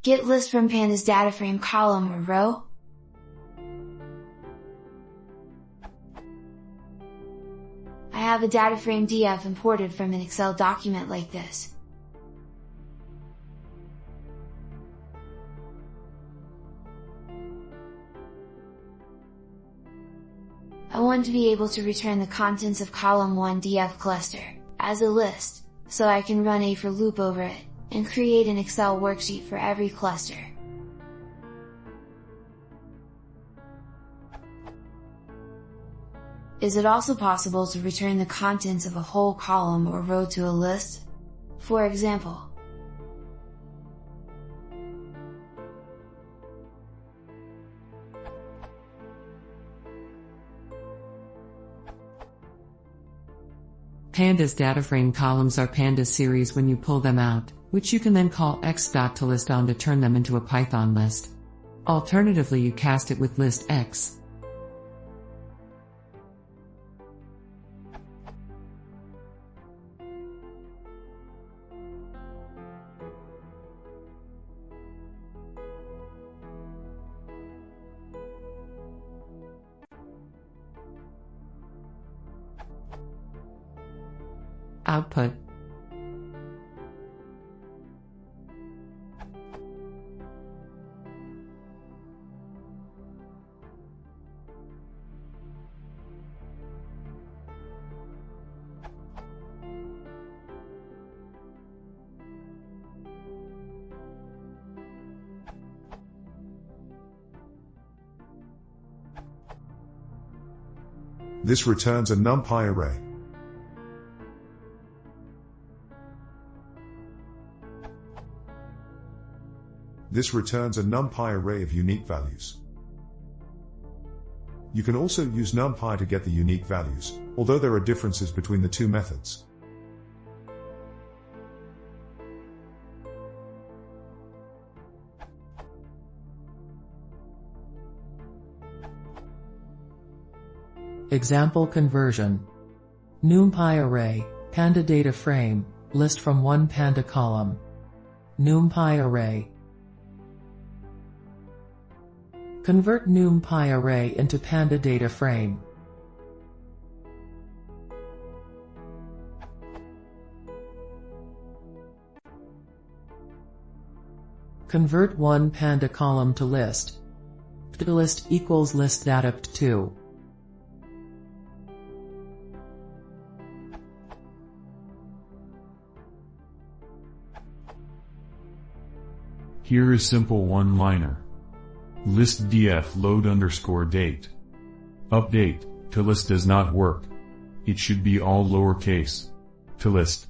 Get list from pandas dataframe column or row. I have a dataframe df imported from an Excel document like this. I want to be able to return the contents of column 1 df cluster as a list, so I can run a for loop over it, and create an Excel worksheet for every cluster. Is it also possible to return the contents of a whole column or row to a list? For example, Pandas dataframe columns are pandas series when you pull them out, which you can then call x.toList on to turn them into a Python list. Alternatively, you cast it with list x. Output. This returns a NumPy array. This returns a NumPy array of unique values. You can also use NumPy to get the unique values, although there are differences between the two methods. Example conversion. NumPy array, panda data frame, list from one panda column. NumPy array. Convert NumPy array into panda data frame. Convert one panda column to list. List equals list datapt2. Here is simple one-liner. List df load underscore date. Update, to list does not work. It should be all lowercase. To list.